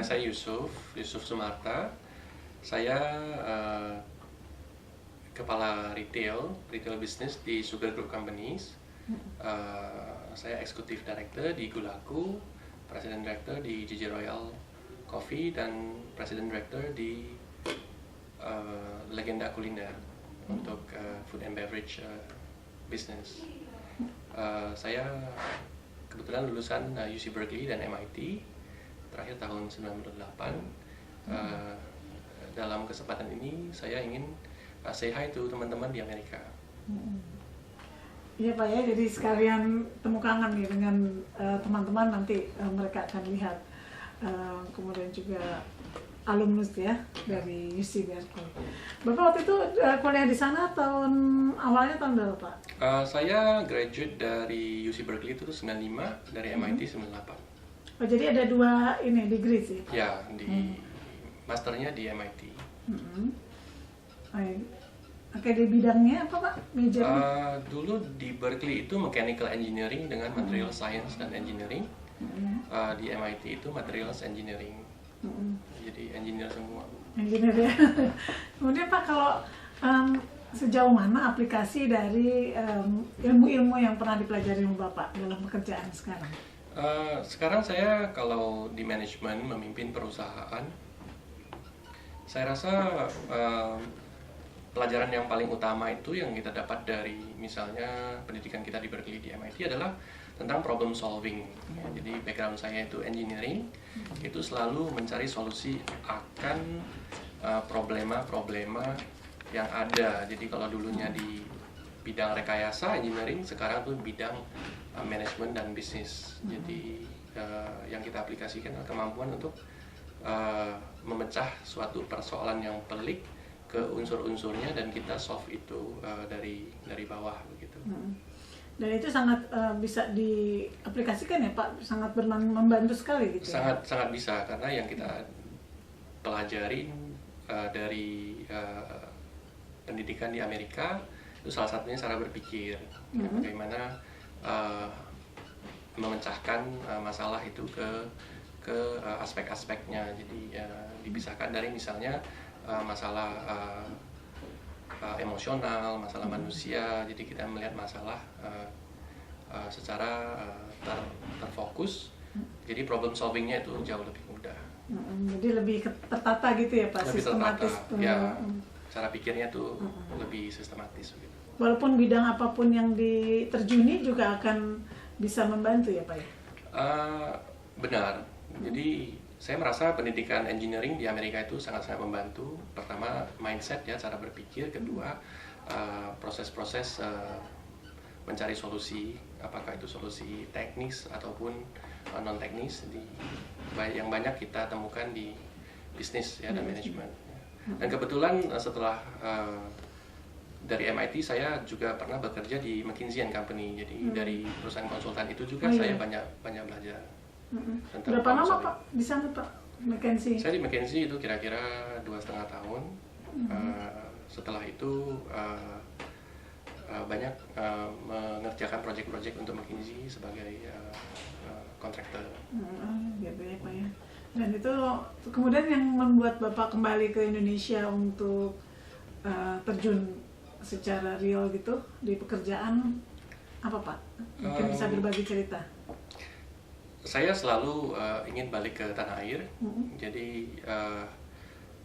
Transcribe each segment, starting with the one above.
Saya Yusuf Sumarta. Saya kepala retail business di Sugar Group Companies. Saya eksekutif director di Gulaku, president director di JJ Royal Coffee, dan president director di Legenda Kuliner untuk food and beverage business. Saya kebetulan lulusan UC Berkeley dan MIT terakhir tahun 98. Dalam kesempatan ini saya ingin say hi to teman-teman di Amerika. Iya Pak ya, jadi sekalian temu kangen nih dengan teman-teman, nanti mereka akan lihat. Kemudian juga alumnus ya dari UC Berkeley. Bapak waktu itu kuliah di sana awalnya tahun berapa Pak? Saya graduate dari UC Berkeley itu 95, dari MIT 98. Oh jadi ada 2 degree sih Pak? Ya, masternya di MIT. Oke, di bidangnya apa Pak? Majornya? Dulu di Berkeley itu Mechanical Engineering dengan Material Science dan Engineering. Di MIT itu Materials Engineering. Jadi engineer semua. Engineer ya. Kemudian Pak, kalau sejauh mana aplikasi dari ilmu-ilmu yang pernah dipelajari Bapak dalam pekerjaan sekarang? Sekarang saya kalau di manajemen memimpin perusahaan, saya rasa pelajaran yang paling utama itu yang kita dapat dari misalnya pendidikan kita di Berkeley di MIT adalah tentang problem solving. Jadi background saya itu engineering, itu selalu mencari solusi akan problema-problema yang ada. Jadi kalau dulunya di bidang rekayasa engineering, sekarang tuh bidang manajemen dan bisnis. Jadi yang kita aplikasikan adalah kemampuan untuk memecah suatu persoalan yang pelik ke unsur-unsurnya dan kita solve itu dari bawah begitu. Dan itu sangat bisa diaplikasikan ya Pak, sangat membantu sekali gitu. Sangat bisa, karena yang kita pelajarin dari pendidikan di Amerika itu salah satunya cara berpikir, bagaimana memecahkan masalah itu ke aspek-aspeknya. Jadi dipisahkan dari misalnya masalah emosional, masalah manusia. Jadi kita melihat masalah secara terfokus. Jadi problem solvingnya itu jauh lebih mudah. Jadi lebih tertata gitu ya Pak, lebih sistematis. Ya, cara pikirnya tuh lebih sistematis gitu. Walaupun bidang apapun yang diterjuni juga akan bisa membantu ya Pak ya? Benar. Jadi saya merasa pendidikan engineering di Amerika itu sangat-sangat membantu. Pertama, mindset ya, cara berpikir. Kedua, proses-proses mencari solusi, apakah itu solusi teknis ataupun non teknis, yang banyak kita temukan di bisnis ya dan manajemen. Dan kebetulan setelah dari MIT saya juga pernah bekerja di McKinsey & Company. Jadi dari perusahaan konsultan itu juga saya banyak belajar. Berapa lama Pak di sana Pak, McKinsey? Saya di McKinsey itu kira-kira 2,5 tahun. Setelah itu banyak mengerjakan proyek-proyek untuk McKinsey sebagai kontraktor. Gitu ya Pak ya. Dan itu kemudian yang membuat Bapak kembali ke Indonesia untuk terjun secara real gitu di pekerjaan apa Pak? Mungkin bisa berbagi cerita. Saya selalu ingin balik ke tanah air. Jadi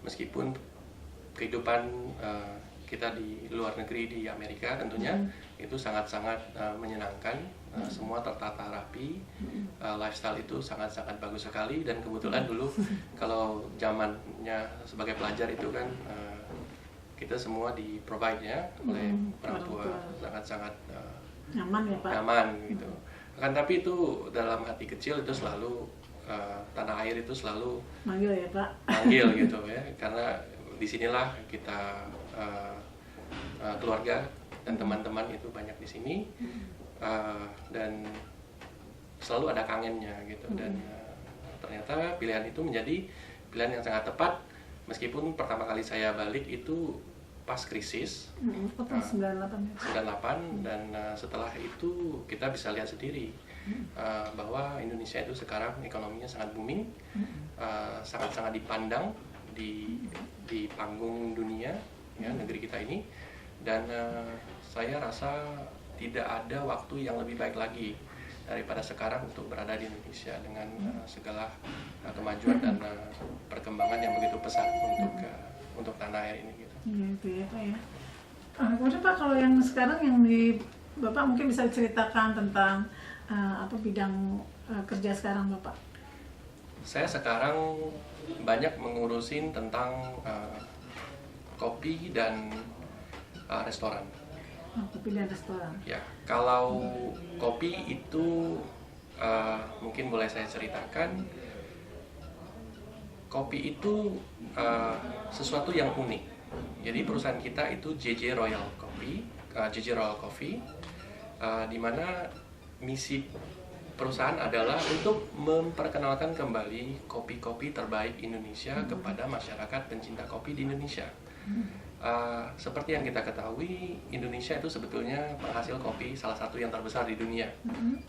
meskipun kehidupan kita di luar negeri di Amerika tentunya itu sangat-sangat menyenangkan, semua tertata rapi, lifestyle itu sangat-sangat bagus sekali. Dan kebetulan dulu kalau zamannya sebagai pelajar itu kan kita semua di provide ya oleh orang tua, sangat-sangat nyaman ya Pak. Nyaman gitu. Kan tapi itu dalam hati kecil itu selalu tanah air itu selalu manggil ya Pak. Manggil gitu ya, karena disinilah kita keluarga dan teman-teman itu banyak di sini, dan selalu ada kangennya gitu. Dan ternyata pilihan itu menjadi pilihan yang sangat tepat, meskipun pertama kali saya balik itu pas krisis Tahun 98 ya. 98 dan setelah itu kita bisa lihat sendiri bahwa Indonesia itu sekarang ekonominya sangat booming, sangat-sangat dipandang di panggung dunia ya negeri kita ini, dan saya rasa tidak ada waktu yang lebih baik lagi daripada sekarang untuk berada di Indonesia dengan segala kemajuan dan perkembangan yang begitu pesat untuk tanah air ini gitu. Ya, itu ya Pak ya. Kemudian Pak, kalau yang sekarang yang Bapak mungkin bisa ceritakan tentang apa bidang kerja sekarang Bapak? Saya sekarang banyak mengurusin tentang kopi dan restoran. Kopi dan restoran. Ya, kalau kopi itu mungkin boleh saya ceritakan. Kopi itu sesuatu yang unik. Jadi perusahaan kita itu JJ Royal Coffee, di mana misi perusahaan adalah untuk memperkenalkan kembali kopi-kopi terbaik Indonesia kepada masyarakat pencinta kopi di Indonesia. Seperti yang kita ketahui, Indonesia itu sebetulnya penghasil kopi salah satu yang terbesar di dunia,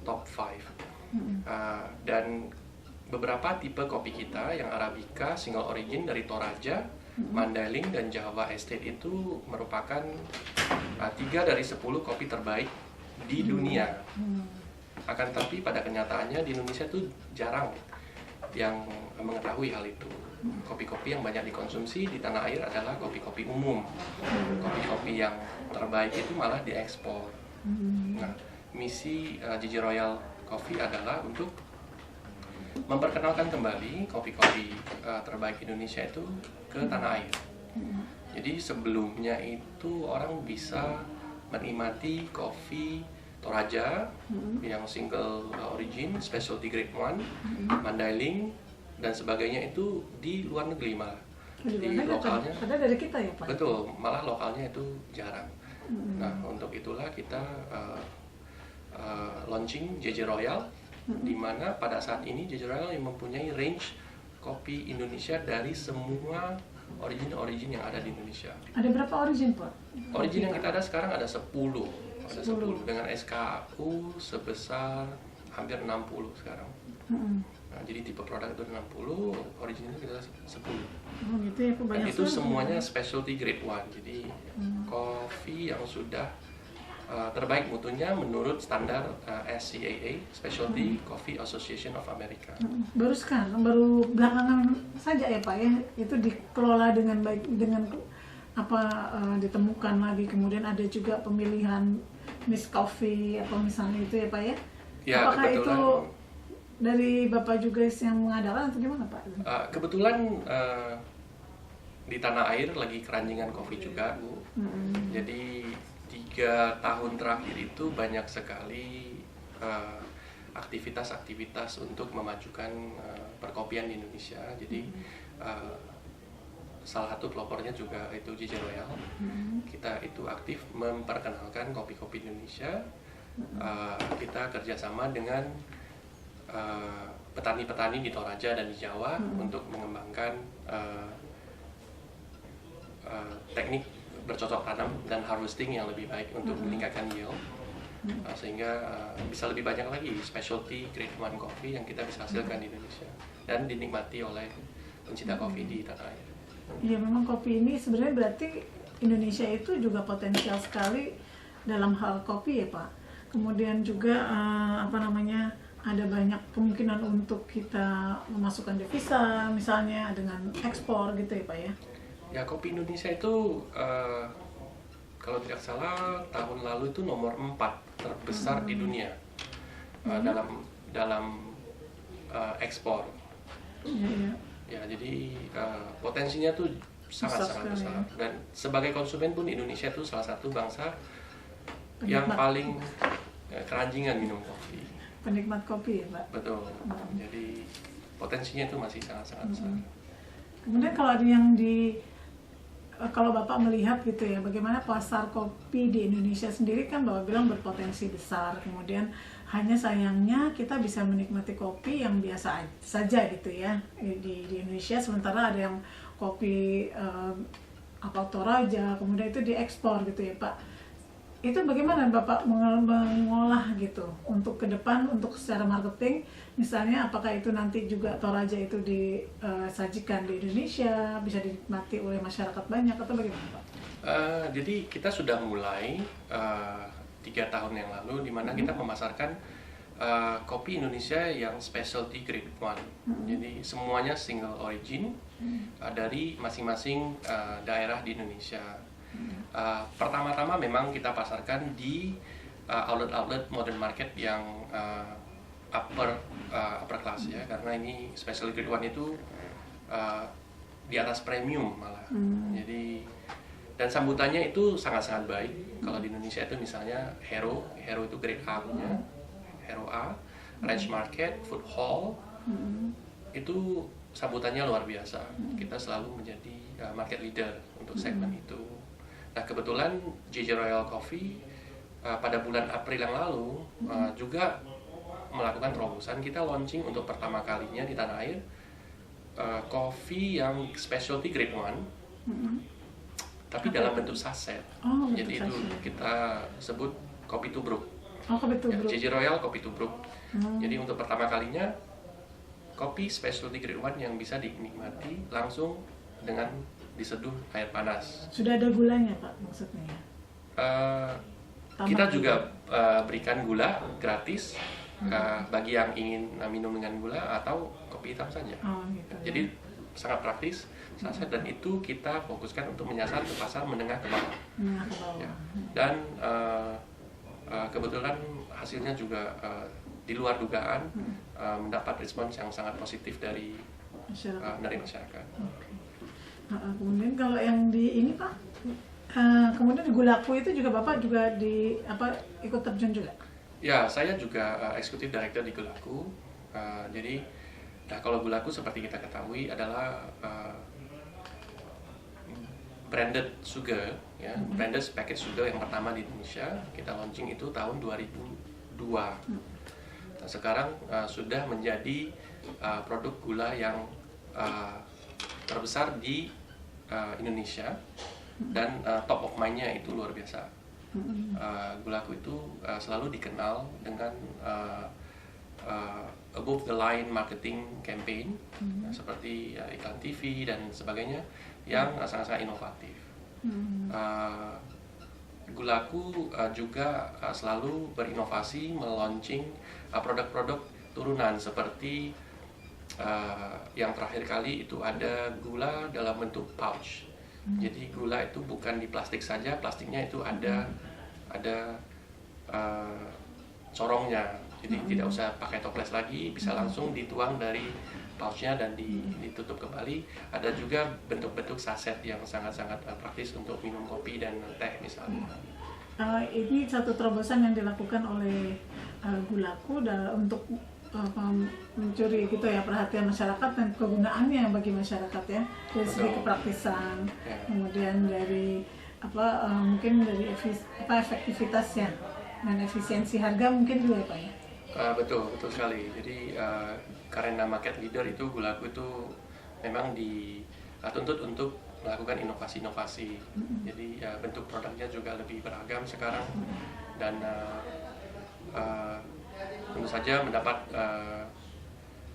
top 5. Dan beberapa tipe kopi kita yang Arabica, single origin dari Toraja, Mandailing, dan Java Estate itu merupakan 3 dari 10 kopi terbaik di dunia. Akan tetapi pada kenyataannya di Indonesia itu jarang yang mengetahui hal itu. Kopi-kopi yang banyak dikonsumsi di tanah air adalah kopi-kopi umum. Kopi-kopi yang terbaik itu malah diekspor. Nah, misi JJ Royal Coffee adalah untuk memperkenalkan kembali kopi-kopi terbaik Indonesia itu ke tanah air. Jadi sebelumnya itu orang bisa menikmati kopi Toraja yang single origin, specialty grade 1, Mandailing dan sebagainya itu di luar negeri malah. Di lokalnya ada dari kita ya Pak? Betul, malah lokalnya itu jarang. Nah, untuk itulah kita launching JJ Royal, di mana pada saat ini JJ Royal yang mempunyai range kopi Indonesia dari semua origin yang ada di Indonesia. Ada berapa origin Pak? Origin yang kita ada sekarang ada 10. Ada 10 dengan SKU sebesar hampir 60 sekarang. Nah, jadi tipe produk itu 60, originnya kita 10. Gitu ya, Dan itu semuanya specialty grade 1. Jadi kopi yang sudah terbaik mutunya menurut standar SCAA, Specialty Coffee Association of America. Baru belakangan saja ya Pak ya, itu dikelola dengan baik, dengan ditemukan lagi, kemudian ada juga pemilihan Miss Coffee apa misalnya itu ya Pak ya? Ya, apakah kebetulan, itu dari Bapak juga yang mengadakan atau gimana Pak? Kebetulan di tanah air lagi keranjingan kopi juga Bu. Jadi 3 tahun terakhir itu banyak sekali aktivitas-aktivitas untuk memajukan perkopian di Indonesia. Jadi salah satu pelopornya juga itu JJ Royal. Kita itu aktif memperkenalkan kopi-kopi Indonesia. Kita kerjasama dengan petani-petani di Toraja dan di Jawa untuk mengembangkan teknik bercocok tanam dan harvesting yang lebih baik untuk meningkatkan yield, sehingga bisa lebih banyak lagi specialty grade 1 coffee yang kita bisa hasilkan di Indonesia dan dinikmati oleh pencinta kopi di tanah air. Iya, memang kopi ini sebenarnya berarti Indonesia itu juga potensial sekali dalam hal kopi ya Pak. Kemudian juga ada banyak kemungkinan untuk kita memasukkan devisa misalnya dengan ekspor gitu ya Pak ya. Ya, kopi Indonesia itu kalau tidak salah tahun lalu itu nomor 4 terbesar di dunia dalam ekspor. Iya. Ya, jadi potensinya tuh sangat-sangat besar. Dan sebagai konsumen pun Indonesia itu salah satu bangsa yang paling keranjingan minum kopi. Penikmat kopi ya Pak? Betul. Jadi potensinya itu masih sangat-sangat besar. Kemudian kalau ada yang kalau Bapak melihat gitu ya, bagaimana pasar kopi di Indonesia sendiri kan Bapak bilang berpotensi besar, kemudian hanya sayangnya kita bisa menikmati kopi yang biasa saja gitu ya di Indonesia, sementara ada yang kopi apa Toraja, kemudian itu diekspor gitu ya Pak. Itu bagaimana Bapak mengolah gitu untuk ke depan, untuk secara marketing, misalnya apakah itu nanti juga Toraja itu disajikan di Indonesia, bisa dinikmati oleh masyarakat banyak atau bagaimana Pak? Jadi kita sudah mulai 3 tahun yang lalu, di mana kita memasarkan kopi Indonesia yang specialty grade 1. Jadi semuanya single origin dari masing-masing daerah di Indonesia. Pertama-tama memang kita pasarkan di outlet-outlet modern market yang upper class ya, karena ini special grade 1 itu di atas premium malah. Jadi dan sambutannya itu sangat-sangat baik. Kalau di Indonesia itu misalnya Hero itu grade A-nya, Hero A, Ranch Market, Food Hall, itu sambutannya luar biasa. Kita selalu menjadi market leader untuk segmen itu. Nah, kebetulan JJ Royal Coffee pada bulan April yang lalu juga melakukan terobosan. Kita launching untuk pertama kalinya di tanah air kopi yang specialty grade 1, tapi dalam bentuk saset. Jadi itu kita sebut kopi tubruk. Kopi tubruk. JJ Royal kopi tubruk. Jadi untuk pertama kalinya kopi specialty grade 1 yang bisa dinikmati langsung dengan diseduh air panas. Sudah ada gulanya Pak maksudnya ya? Kita juga berikan gula gratis bagi yang ingin minum dengan gula atau kopi hitam saja. Gitu, jadi sangat praktis saset, dan itu kita fokuskan untuk menyasar ke pasar menengah ke bawah. Ya. Dan kebetulan hasilnya juga di luar dugaan, mendapat respons yang sangat positif dari masyarakat. Kemudian kalau yang di ini Pak, kemudian di Gulaku itu juga Bapak juga ikut terjun juga? Ya, saya juga eksekutif director di Gulaku. Jadi, kalau Gulaku seperti kita ketahui adalah branded sugar, ya, branded package sugar yang pertama di Indonesia. Kita launching itu tahun 2002. Nah, sekarang sudah menjadi produk gula yang terbesar di Indonesia, dan top of mind-nya itu luar biasa. Gulaku itu selalu dikenal dengan above the line marketing campaign, seperti iklan TV dan sebagainya yang sangat-sangat inovatif. Gulaku juga selalu berinovasi, melaunching produk-produk turunan seperti yang terakhir kali itu ada gula dalam bentuk pouch. Jadi gula itu bukan di plastik saja, plastiknya itu ada corongnya. Jadi tidak usah pakai toples lagi, bisa langsung dituang dari pouchnya dan ditutup kembali. Ada juga bentuk-bentuk saset yang sangat-sangat praktis untuk minum kopi dan teh misalnya. Ini satu terobosan yang dilakukan oleh Gulaku untuk mencuri gitu ya perhatian masyarakat dan kegunaannya bagi masyarakat ya, dari segi kepraktisan, kemudian dari mungkin dari efektivitasnya dan efisiensi harga mungkin juga ya Pak ya. Betul sekali. Jadi karena market leader itu Gulaku itu memang dituntut untuk melakukan inovasi-inovasi. Jadi bentuk produknya juga lebih beragam sekarang, dan tentu saja mendapat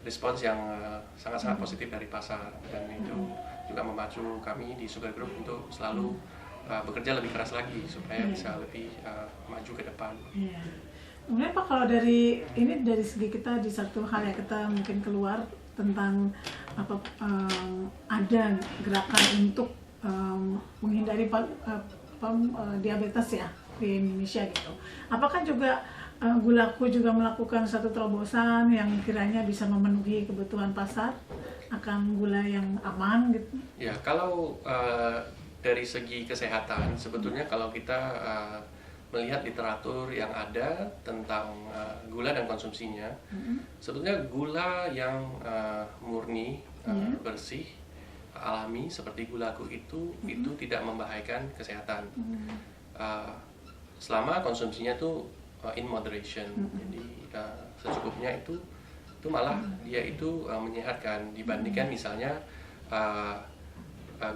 respons yang sangat-sangat positif dari pasar, dan itu juga memacu kami di Sugar Group untuk selalu bekerja lebih keras lagi supaya bisa lebih maju ke depan. Kemudian Pak, kalau dari segi kita di satu hal yang kita mungkin keluar tentang ada gerakan untuk menghindari diabetes ya di Indonesia gitu. Apakah juga Gulaku juga melakukan satu terobosan yang kiranya bisa memenuhi kebutuhan pasar akan gula yang aman gitu? Ya, kalau dari segi kesehatan sebetulnya kalau kita melihat literatur yang ada tentang gula dan konsumsinya, sebetulnya gula yang murni, bersih, alami seperti Gulaku itu tidak membahayakan kesehatan. Selama konsumsinya itu in moderation, jadi secukupnya itu malah dia itu menyehatkan dibandingkan misalnya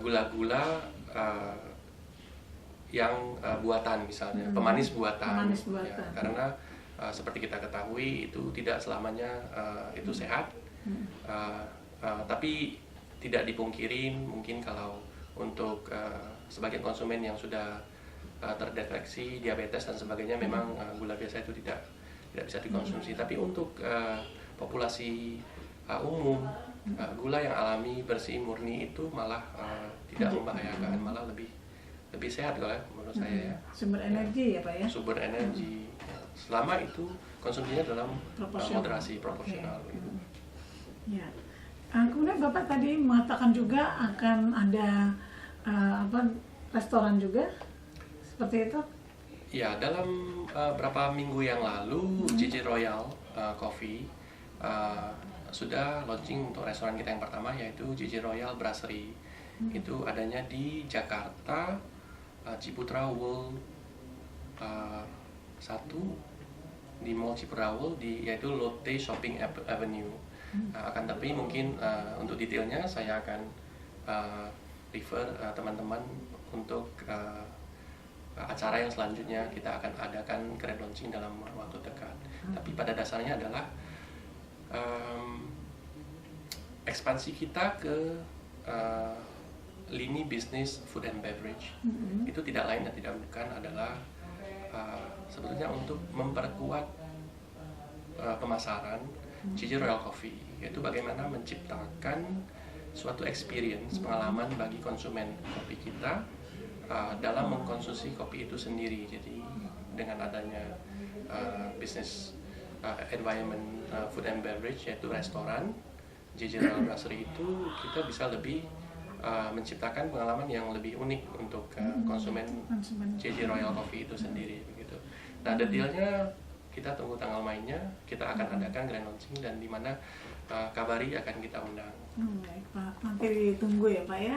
gula-gula uh, yang buatan misalnya, pemanis buatan. Pemanis buatan. Ya, karena seperti kita ketahui itu tidak selamanya itu sehat, tapi tidak dipungkiri mungkin kalau untuk sebagian konsumen yang sudah terdeteksi diabetes dan sebagainya, memang gula biasa itu tidak bisa dikonsumsi. Tapi untuk populasi umum, gula yang alami, bersih, murni itu malah tidak membahayakan, malah lebih sehat kalau menurut saya ya. Sumber energi ya Pak ya? Sumber energi, selama itu konsumsinya dalam moderasi proporsional. Ya. Kemudian Bapak tadi mengatakan juga akan ada restoran juga, seperti itu? Ya, dalam beberapa minggu yang lalu JJ Royal Coffee sudah launching untuk restoran kita yang pertama, yaitu JJ Royal Brasserie. Itu adanya di Jakarta, Ciputra World 1 di Mall Ciputra World, yaitu Lotte Shopping Avenue. Akan tapi mungkin untuk detailnya saya akan refer teman-teman untuk acara yang selanjutnya kita akan adakan grand launching dalam waktu dekat. Tapi pada dasarnya adalah ekspansi kita ke lini bisnis food and beverage. Itu tidak lain dan tidak bukan adalah sebetulnya untuk memperkuat pemasaran JJ Royal Coffee, yaitu bagaimana menciptakan suatu experience, pengalaman bagi konsumen kopi kita dalam mengkonsumsi kopi itu sendiri. Jadi dengan adanya bisnis environment food and beverage, yaitu restoran JJ Royal Brasserie, itu kita bisa lebih menciptakan pengalaman yang lebih unik untuk konsumen JJ Royal Coffee itu sendiri begitu. Nah, detailnya kita tunggu tanggal mainnya, kita akan adakan grand launching dan di mana Kabari akan kita undang. Baik Pak, nanti ditunggu ya Pak ya.